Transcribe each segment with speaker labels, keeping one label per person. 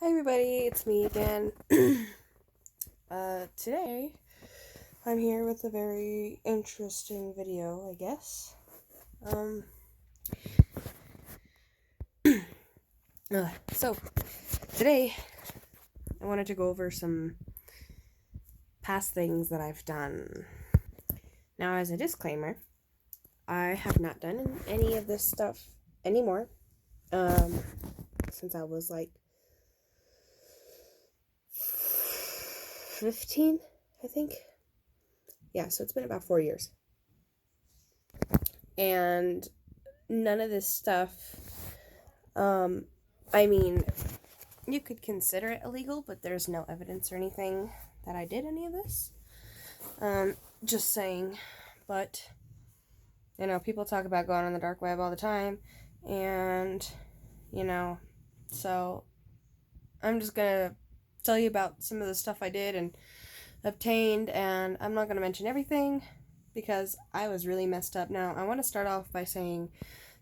Speaker 1: Hi everybody, it's me again. Today I'm here with a very interesting video, I guess. Um, so today I wanted to go over some past things that I've done. Now, as a disclaimer, I have not done any of this stuff anymore. Since I was like 15, I think. Yeah, so it's been about 4 years. And none of this stuff, I mean, you could consider it illegal, but there's no evidence or anything that I did any of this. Just saying. But, people talk about going on the dark web all the time, and, so I'm just gonna tell you about some of the stuff I did and obtained, and I'm not gonna mention everything because I was really messed up. Now, I want to start off by saying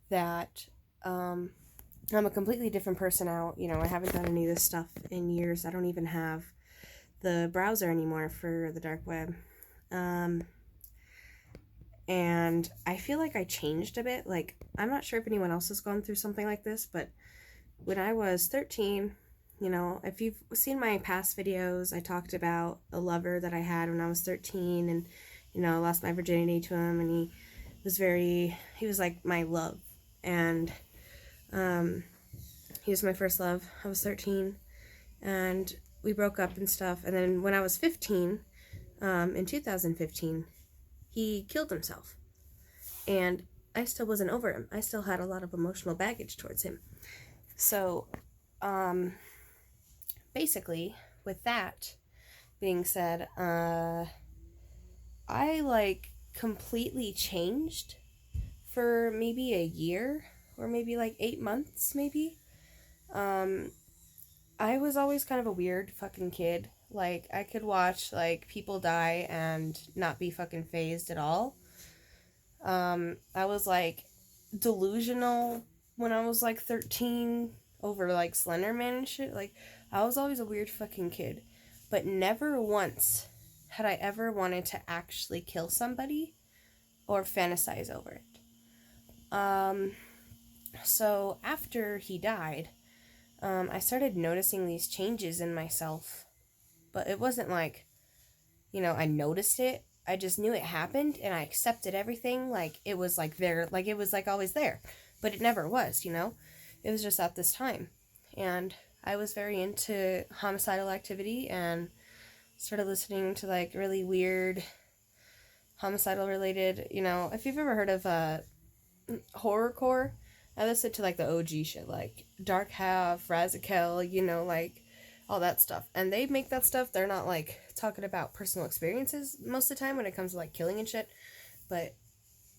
Speaker 1: that, I'm a completely different person now. I haven't done any of this stuff in years. I don't even have the browser anymore for the dark web. And I feel like I changed a bit. Like, I'm not sure if anyone else has gone through something like this, but when I was 13, if you've seen my past videos, I talked about a lover that I had when I was 13, and, I lost my virginity to him, and he was like my love. And, he was my first love. I was 13, and we broke up and stuff. And then when I was 15, in 2015, he killed himself. And I still wasn't over him. I still had a lot of emotional baggage towards him. So, basically, with that being said, I completely changed for maybe a year or maybe 8 months, maybe. I was always kind of a weird fucking kid. Like, I could watch, people die and not be fucking phased at all. I was, delusional when I was, 13 over, Slender Man and shit. I was always a weird fucking kid. But never once had I ever wanted to actually kill somebody or fantasize over it. So after he died, I started noticing these changes in myself. But it wasn't I noticed it. I just knew it happened and I accepted everything like it was there, like it was always there. But it never was, It was just at this time. And I was very into homicidal activity and started listening to really weird homicidal related, if you've ever heard of horrorcore, I listened to the OG shit, Dark Half, Razakel, all that stuff. And they make that stuff, they're not talking about personal experiences most of the time when it comes to killing and shit. But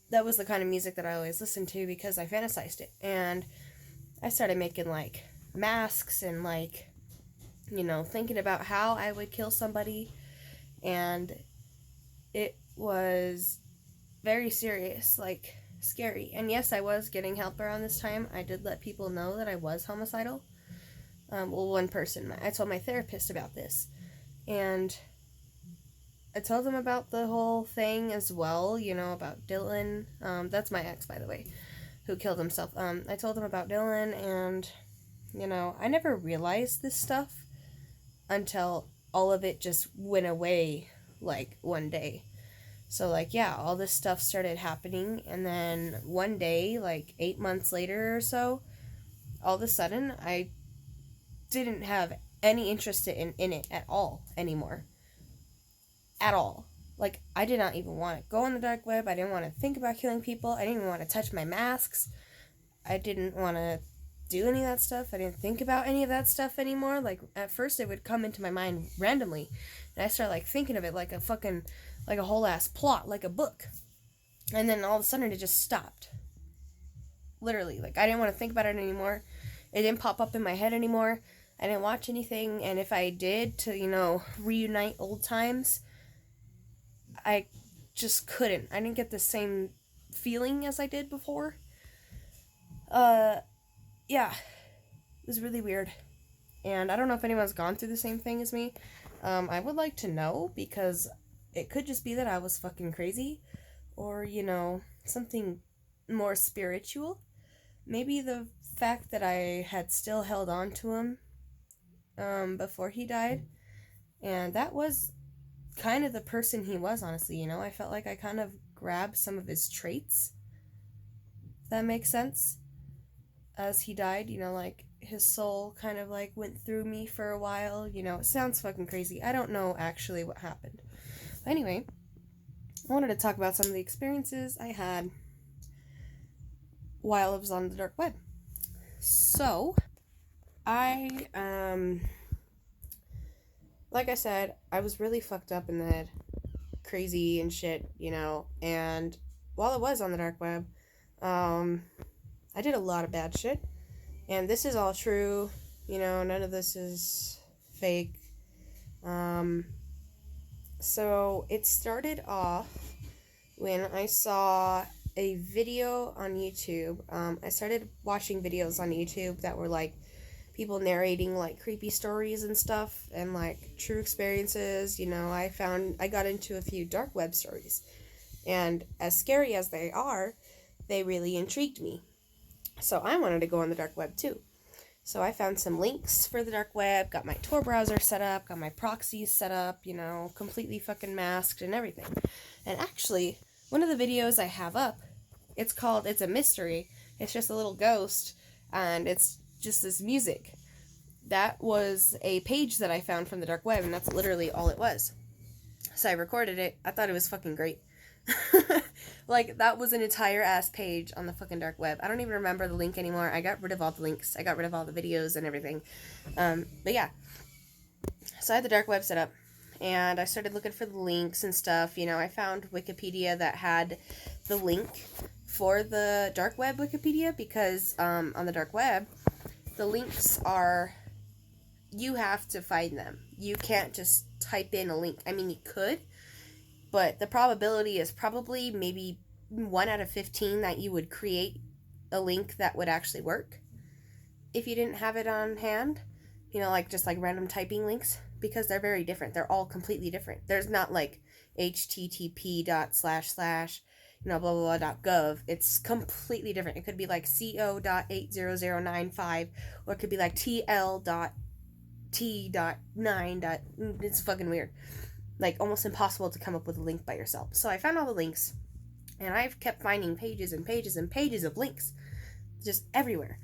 Speaker 1: that was the kind of music that I always listened to because I fantasized it. And I started making masks and thinking about how I would kill somebody. And it was very serious, scary. And yes, I was getting help around this time. I did let people know that I was homicidal. One person. I told my therapist about this. And I told him about the whole thing as well, about Dylan. That's my ex, by the way, who killed himself. I told him about Dylan, and, I never realized this stuff until all of it just went away, one day. So, yeah, all this stuff started happening, and then one day, 8 months later or so, all of a sudden, I didn't have any interest in it at all anymore. At all. I did not even want to go on the dark web. I didn't want to think about killing people. I didn't even want to touch my masks. I didn't want to do any of that stuff. I didn't think about any of that stuff anymore. At first, it would come into my mind randomly, and I started, thinking of it like a fucking, a whole ass plot, like a book. And then all of a sudden, it just stopped. Literally. I didn't want to think about it anymore. It didn't pop up in my head anymore. I didn't watch anything, and if I did to, reunite old times, I just couldn't. I didn't get the same feeling as I did before. Yeah. It was really weird. And I don't know if anyone's gone through the same thing as me. I would like to know, because it could just be that I was fucking crazy, or, you know, something more spiritual. Maybe the fact that I had still held on to him before he died. And that was kind of the person he was, honestly, you know? I felt like I kind of grabbed some of his traits, if that makes sense, as he died, you know, like his soul kind of like went through me for a while, you know? It sounds fucking crazy. I don't know actually what happened. But anyway, I wanted to talk about some of the experiences I had while I was on the dark web. So, I, like I said, I was really fucked up in the head, crazy and shit, you know, and while I was on the dark web, I did a lot of bad shit, and this is all true, you know, none of this is fake. So it started off when I saw a video on YouTube. I started watching videos on YouTube that were like people narrating like creepy stories and stuff and like true experiences. You know, I got into a few dark web stories, and as scary as they are, they really intrigued me. So I wanted to go on the dark web too. So I found some links for the dark web, got my Tor browser set up, got my proxies set up, you know, completely fucking masked and everything. And actually, one of the videos I have up, it's a mystery. It's just a little ghost, and it's just this music. That was a page that I found from the dark web, and that's literally all it was. So I recorded it. I thought it was fucking great. Like, that was an entire ass page on the fucking dark web. I don't even remember the link anymore. I got rid of all the links. I got rid of all the videos and everything. But yeah. So I had the dark web set up, and I started looking for the links and stuff. You know, I found Wikipedia that had the link for the dark web Wikipedia, because on the dark web, the links are, you have to find them. You can't just type in a link. I mean, you could, but the probability is probably maybe 1 out of 15 that you would create a link that would actually work if you didn't have it on hand. You know, like just like random typing links, because they're very different. They're all completely different. There's not like http:// you know, blah blah blah .gov. It's completely different. It could be like co.80095, or it could be like tl.t.9. It's fucking weird. Like, almost impossible to come up with a link by yourself. So I found all the links, and I've kept finding pages and pages and pages of links just everywhere.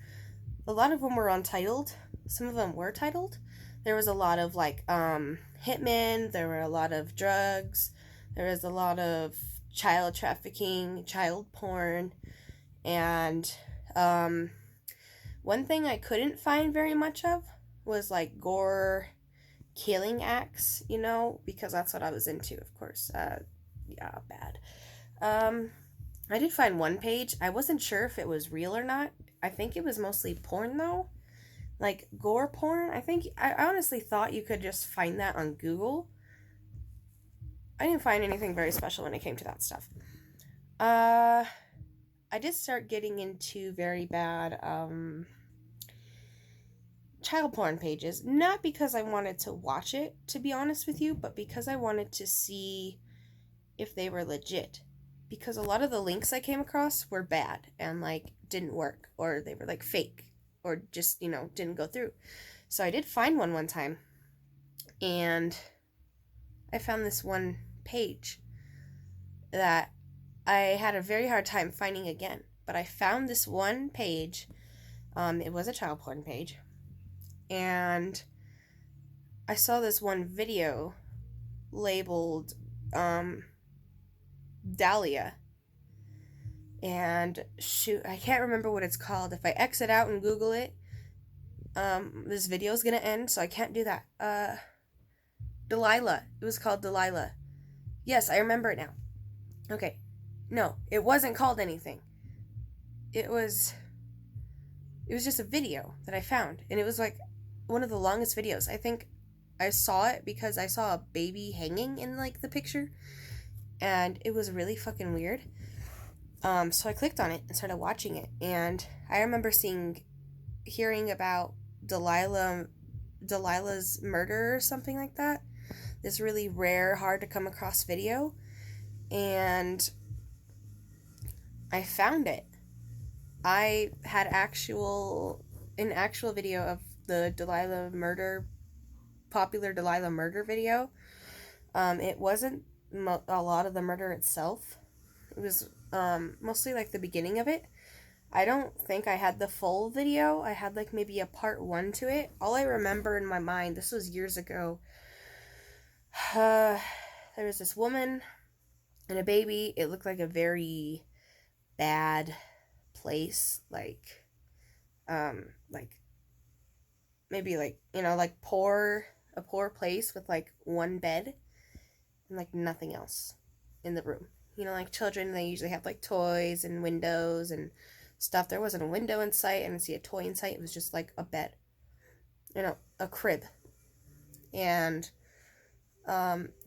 Speaker 1: A lot of them were untitled. Some of them were titled. There was a lot of like hitmen. There were a lot of drugs. There was a lot of child trafficking, child porn, and one thing I couldn't find very much of was like gore, killing acts, you know, because that's what I was into, of course. Yeah, bad. I did find one page. I wasn't sure if it was real or not. I think it was mostly porn, though. Like, gore porn. I honestly thought you could just find that on Google. I didn't find anything very special when it came to that stuff. I did start getting into very bad, child porn pages, not because I wanted to watch it, to be honest with you, but because I wanted to see if they were legit, because a lot of the links I came across were bad and like didn't work, or they were like fake, or just, you know, didn't go through. So I did find one time, and I found this one page that I had a very hard time finding again, but I found this one page. It was a child porn page, and I saw this one video labeled Dahlia, and shoot, I can't remember what it's called. If I exit out and Google it, this video is gonna end, so I can't do that. Delilah. It was called Delilah. Yes, I remember it now. Okay. No, it wasn't called anything. It was just a video that I found, and it was like one of the longest videos. I think I saw it because I saw a baby hanging in like the picture, and it was really fucking weird. So I clicked on it and started watching it, and I remember hearing about Delilah Delilah's Murder or something like that. This really rare, hard to come across video. And I found it. I had an actual video of the popular Delilah murder video. It wasn't a lot of the murder itself. It was mostly like the beginning of it. I don't think I had the full video. I had like maybe a part 1 to it. All I remember in my mind, this was years ago, there was this woman and a baby. It looked like a very bad place, like maybe like, like a poor place with like one bed and like nothing else in the room. Like children, they usually have like toys and windows and stuff. There wasn't a window in sight. I didn't see a toy in sight. It was just like a bed, a crib. And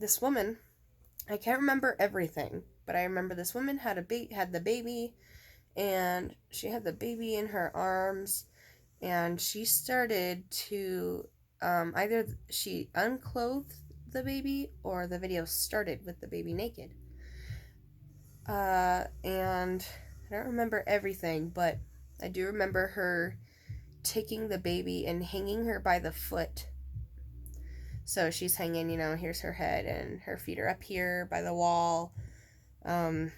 Speaker 1: this woman, I can't remember everything, but I remember this woman had the baby, and she had the baby in her arms, and she started to either she unclothed the baby or the video started with the baby naked. And I don't remember everything, but I do remember her taking the baby and hanging her by the foot. So she's hanging, here's her head, and her feet are up here by the wall. And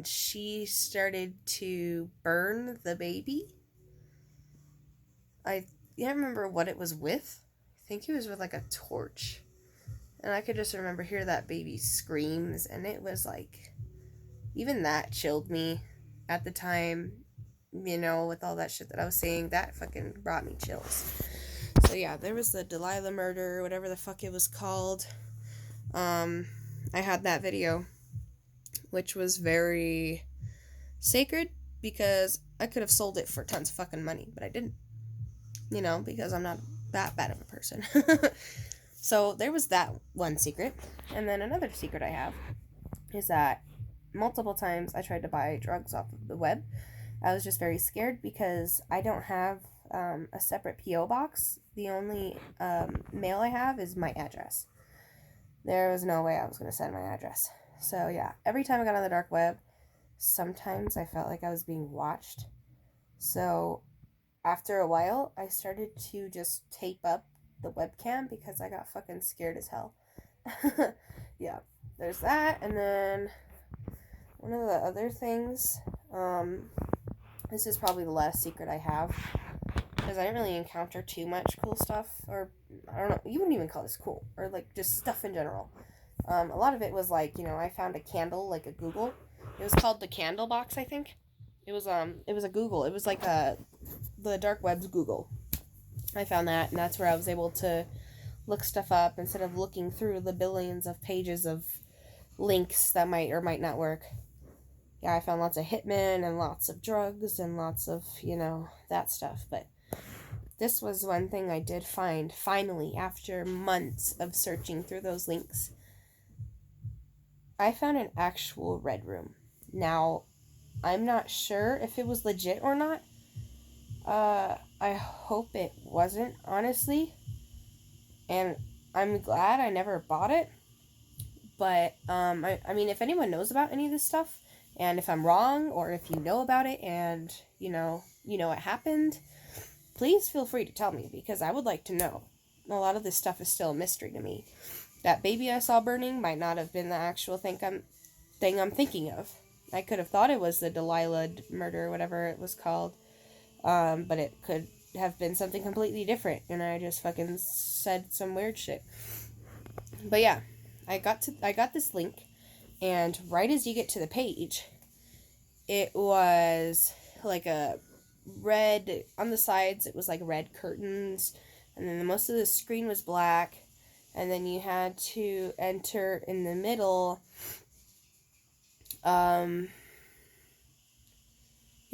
Speaker 1: she started to burn the baby. I can't remember what it was with. I think it was with like a torch. And I could just remember hear that baby screams, and it was like, even that chilled me at the time, with all that shit that I was seeing. That fucking brought me chills. So yeah, there was the Delilah murder, whatever the fuck it was called. I had that video, which was very sacred because I could have sold it for tons of fucking money, but I didn't. Because I'm not that bad of a person. So there was that one secret. And then another secret I have is that multiple times I tried to buy drugs off of the web. I was just very scared because I don't have a separate P.O. box. The only mail I have is my address. There was no way I was going to send my address. So yeah, every time I got on the dark web, sometimes I felt like I was being watched. So after a while, I started to just tape up the webcam because I got fucking scared as hell. Yeah, there's that. And then one of the other things, this is probably the last secret I have, because I didn't really encounter too much cool stuff, or I don't know, you wouldn't even call this cool, or like just stuff in general. A lot of it was like, I found a candle, like a Google. It was called the Candle Box, I think. It was a Google. It was like the dark web's Google. I found that, and that's where I was able to look stuff up instead of looking through the billions of pages of links that might or might not work. Yeah, I found lots of hitmen and lots of drugs and lots of, that stuff. But this was one thing I did find, finally, after months of searching through those links. I found an actual red room. Now, I'm not sure if it was legit or not. I hope it wasn't, honestly. And I'm glad I never bought it. But, I mean, if anyone knows about any of this stuff, and if I'm wrong, or if you know about it, and, you know it happened, please feel free to tell me, because I would like to know. A lot of this stuff is still a mystery to me. That baby I saw burning might not have been the actual thing I'm thinking of. I could have thought it was the Delilah murder, whatever it was called. But it could have been something completely different, and I just fucking said some weird shit. But yeah, I got this link, and right as you get to the page, it was like a red, on the sides it was like red curtains, and then most of the screen was black, and then you had to enter in the middle. You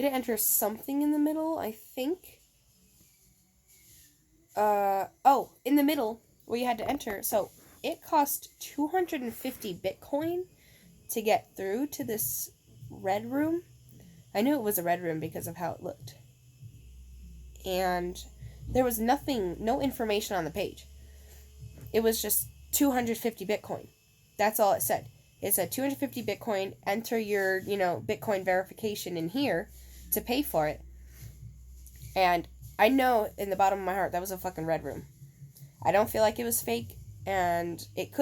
Speaker 1: had to enter something in the middle, I think. In the middle where you had to enter. So it cost 250 Bitcoin to get through to this red room. I knew it was a red room because of how it looked. And There was nothing, no information on the page. It was just 250 Bitcoin. That's all it said. It said 250 Bitcoin, enter your, Bitcoin verification in here to pay for it. And I know in the bottom of my heart that was a fucking red room. I don't feel like it was fake, and it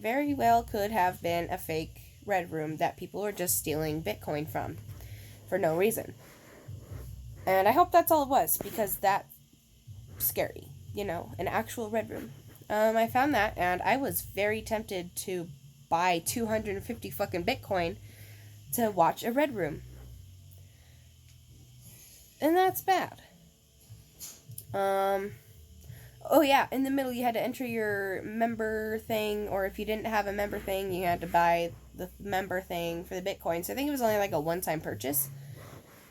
Speaker 1: very well could have been a fake red room that people were just stealing Bitcoin from for no reason. And I hope that's all it was, because that's scary, an actual red room. I found that, and I was very tempted to buy 250 fucking Bitcoin to watch a red room. And that's bad. Oh yeah, in the middle you had to enter your member thing, or if you didn't have a member thing, you had to buy the member thing for the Bitcoin. So I think it was only like a one-time purchase.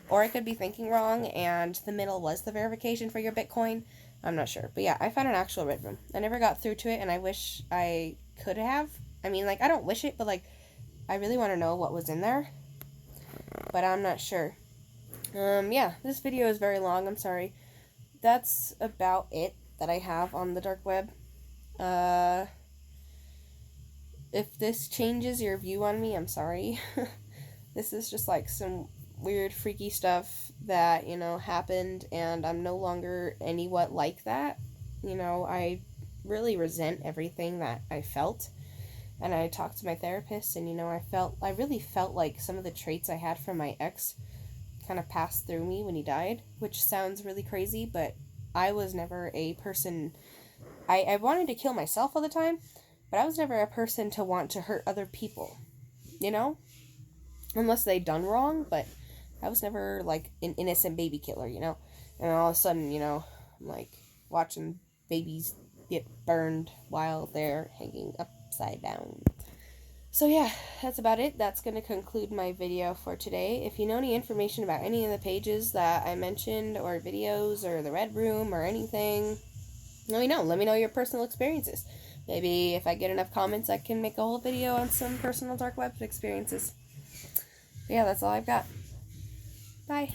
Speaker 1: Or I could be thinking wrong, and the middle was the verification for your Bitcoin. I'm not sure. But yeah, I found an actual red room. I never got through to it, and I wish I could have. I mean, I don't wish it, but, I really want to know what was in there. But I'm not sure. Yeah, this video is very long. I'm sorry. That's about it that I have on the dark web. If this changes your view on me, I'm sorry. This is just, some weird, freaky stuff that, happened, and I'm no longer anywhat like that. I really resent everything that I felt, and I talked to my therapist, and, I really felt like some of the traits I had from my ex kind of passed through me when he died, which sounds really crazy, but I was never a person, I wanted to kill myself all the time, but I was never a person to want to hurt other people, unless they done wrong, but I was never, an innocent baby killer, and all of a sudden, I'm, watching babies get burned while they're hanging upside down. So yeah, that's about it. That's going to conclude my video for today. If you know any information about any of the pages that I mentioned, or videos, or the red room, or anything, let me know. Let me know your personal experiences. Maybe if I get enough comments, I can make a whole video on some personal dark web experiences. But yeah, that's all I've got. Bye.